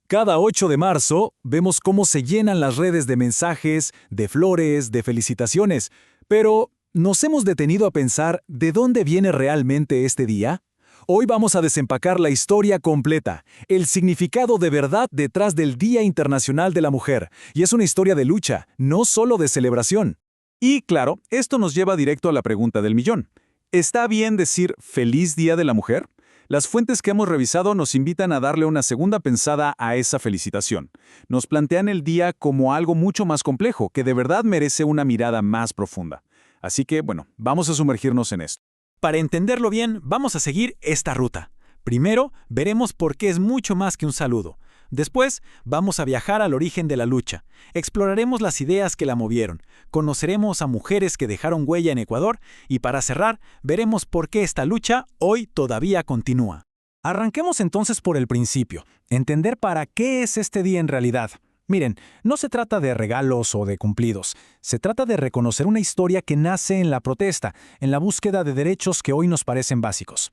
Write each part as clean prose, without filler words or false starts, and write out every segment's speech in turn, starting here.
Cada 8 de marzo vemos cómo se llenan las redes de mensajes, de flores, de felicitaciones, pero ¿nos hemos detenido a pensar de dónde viene realmente este día? Hoy vamos a desempacar la historia completa, el significado de verdad detrás del Día Internacional de la Mujer, y es una historia de lucha, no solo de celebración. Y claro, esto nos lleva directo a la pregunta del millón. ¿Está bien decir Feliz Día de la Mujer? Las fuentes que hemos revisado nos invitan a darle una segunda pensada a esa felicitación. Nos plantean el día como algo mucho más complejo, que de verdad merece una mirada más profunda. Así que, bueno, vamos a sumergirnos en esto. Para entenderlo bien, vamos a seguir esta ruta. Primero, veremos por qué es mucho más que un saludo. Después, vamos a viajar al origen de la lucha. Exploraremos las ideas que la movieron, conoceremos a mujeres que dejaron huella en Ecuador y para cerrar, veremos por qué esta lucha hoy todavía continúa. Arranquemos entonces por el principio, entender para qué es este día en realidad. Miren, no se trata de regalos o de cumplidos, se trata de reconocer una historia que nace en la protesta, en la búsqueda de derechos que hoy nos parecen básicos.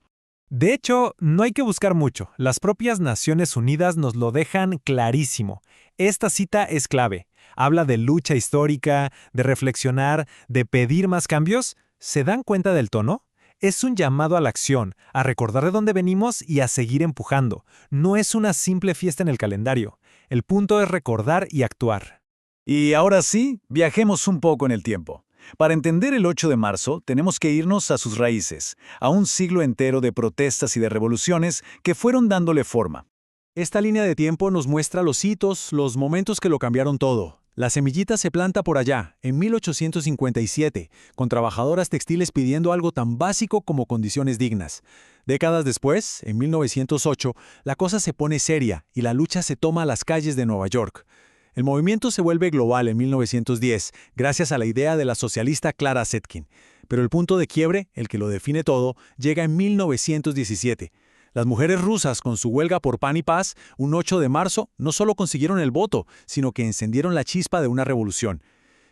De hecho, no hay que buscar mucho. Las propias Naciones Unidas nos lo dejan clarísimo. Esta cita es clave. Habla de lucha histórica, de reflexionar, de pedir más cambios. ¿Se dan cuenta del tono? Es un llamado a la acción, a recordar de dónde venimos y a seguir empujando. No es una simple fiesta en el calendario. El punto es recordar y actuar. Y ahora sí, viajemos un poco en el tiempo. Para entender el 8 de marzo, tenemos que irnos a sus raíces, a un siglo entero de protestas y de revoluciones que fueron dándole forma. Esta línea de tiempo nos muestra los hitos, los momentos que lo cambiaron todo. La semillita se planta por allá, en 1857, con trabajadoras textiles pidiendo algo tan básico como condiciones dignas. Décadas después, en 1908, la cosa se pone seria y la lucha se toma a las calles de Nueva York. El movimiento se vuelve global en 1910, gracias a la idea de la socialista Clara Zetkin. Pero el punto de quiebre, el que lo define todo, llega en 1917. Las mujeres rusas, con su huelga por pan y paz, un 8 de marzo, no solo consiguieron el voto, sino que encendieron la chispa de una revolución.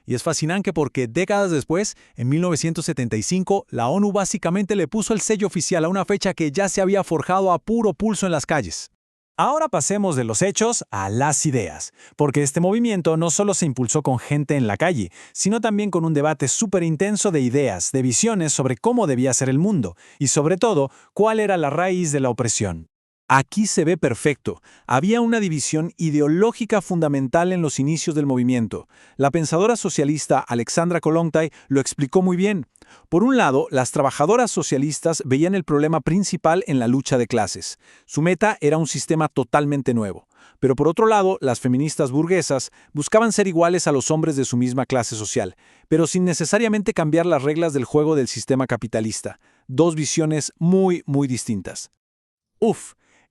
Y es fascinante porque décadas después, en 1975, la ONU básicamente le puso el sello oficial a una fecha que ya se había forjado a puro pulso en las calles. Ahora pasemos de los hechos a las ideas, porque este movimiento no solo se impulsó con gente en la calle, sino también con un debate súper intenso de ideas, de visiones sobre cómo debía ser el mundo, y sobre todo, cuál era la raíz de la opresión. Aquí se ve perfecto. Había una división ideológica fundamental en los inicios del movimiento. La pensadora socialista Alexandra Kollontai lo explicó muy bien. Por un lado, las trabajadoras socialistas veían el problema principal en la lucha de clases. Su meta era un sistema totalmente nuevo. Pero por otro lado, las feministas burguesas buscaban ser iguales a los hombres de su misma clase social, pero sin necesariamente cambiar las reglas del juego del sistema capitalista. Dos visiones muy distintas.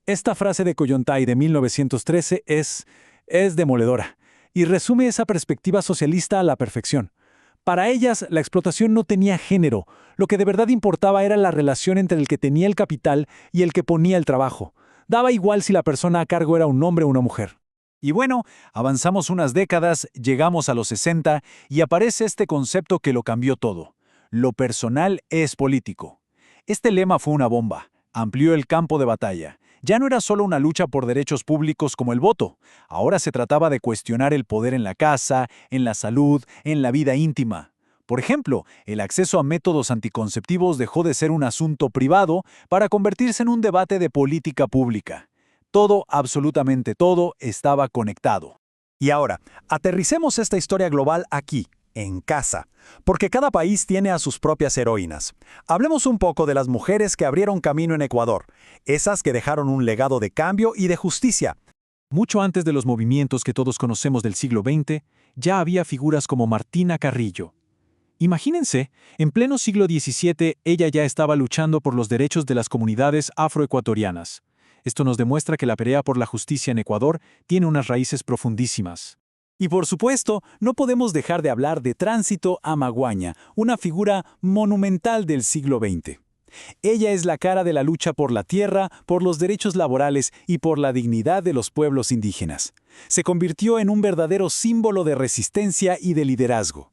Esta frase de Kollontai de 1913 es demoledora y resume esa perspectiva socialista a la perfección. Para ellas, la explotación no tenía género. Lo que de verdad importaba era la relación entre el que tenía el capital y el que ponía el trabajo. Daba igual si la persona a cargo era un hombre o una mujer. Y bueno, avanzamos unas décadas, llegamos a los 60 y aparece este concepto que lo cambió todo. Lo personal es político. Este lema fue una bomba. Amplió el campo de batalla. Ya no era solo una lucha por derechos públicos como el voto. Ahora se trataba de cuestionar el poder en la casa, en la salud, en la vida íntima. Por ejemplo, el acceso a métodos anticonceptivos dejó de ser un asunto privado para convertirse en un debate de política pública. Todo, absolutamente todo, estaba conectado. Y ahora, aterricemos esta historia global aquí, en casa, porque cada país tiene a sus propias heroínas. Hablemos un poco de las mujeres que abrieron camino en Ecuador, esas que dejaron un legado de cambio y de justicia. Mucho antes de los movimientos que todos conocemos del siglo XX, ya había figuras como Martina Carrillo. Imagínense, en pleno siglo XVII ella ya estaba luchando por los derechos de las comunidades afroecuatorianas. Esto nos demuestra que la pelea por la justicia en Ecuador tiene unas raíces profundísimas. Y por supuesto, no podemos dejar de hablar de Tránsito Amaguaña, una figura monumental del siglo XX. Ella es la cara de la lucha por la tierra, por los derechos laborales y por la dignidad de los pueblos indígenas. Se convirtió en un verdadero símbolo de resistencia y de liderazgo.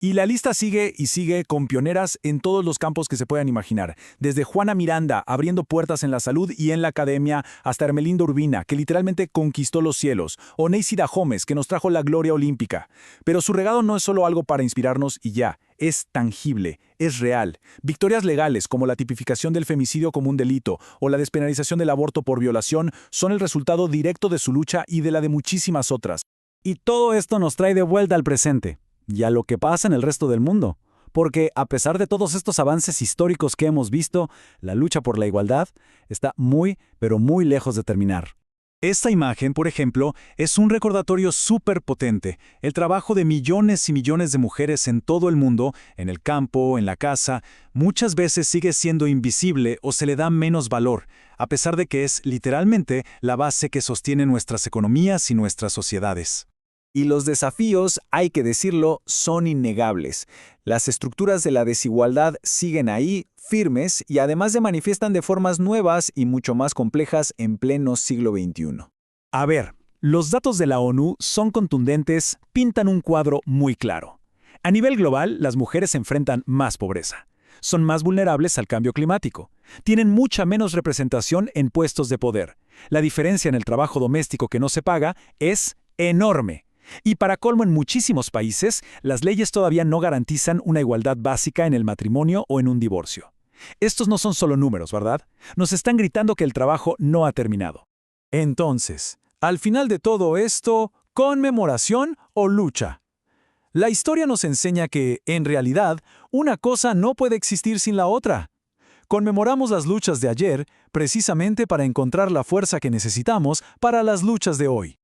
Y la lista sigue y sigue con pioneras en todos los campos que se puedan imaginar, desde Juana Miranda, abriendo puertas en la salud y en la academia, hasta Hermelinda Urbina, que literalmente conquistó los cielos, o Neisida Gómez, que nos trajo la gloria olímpica. Pero su regalo no es solo algo para inspirarnos y ya, es tangible, es real. Victorias legales, como la tipificación del femicidio como un delito, o la despenalización del aborto por violación, son el resultado directo de su lucha y de la de muchísimas otras. Y todo esto nos trae de vuelta al presente y a lo que pasa en el resto del mundo. Porque a pesar de todos estos avances históricos que hemos visto, la lucha por la igualdad está muy, pero muy lejos de terminar. Esta imagen, por ejemplo, es un recordatorio súper potente. El trabajo de millones y millones de mujeres en todo el mundo, en el campo, en la casa, muchas veces sigue siendo invisible o se le da menos valor, a pesar de que es literalmente la base que sostiene nuestras economías y nuestras sociedades. Y los desafíos, hay que decirlo, son innegables. Las estructuras de la desigualdad siguen ahí, firmes, y además se manifiestan de formas nuevas y mucho más complejas en pleno siglo XXI. A ver, los datos de la ONU son contundentes, pintan un cuadro muy claro. A nivel global, las mujeres enfrentan más pobreza. Son más vulnerables al cambio climático. Tienen mucha menos representación en puestos de poder. La diferencia en el trabajo doméstico que no se paga es enorme. Y para colmo, en muchísimos países, las leyes todavía no garantizan una igualdad básica en el matrimonio o en un divorcio. Estos no son solo números, ¿verdad? Nos están gritando que el trabajo no ha terminado. Entonces, al final de todo esto, ¿conmemoración o lucha? La historia nos enseña que, en realidad, una cosa no puede existir sin la otra. Conmemoramos las luchas de ayer precisamente para encontrar la fuerza que necesitamos para las luchas de hoy.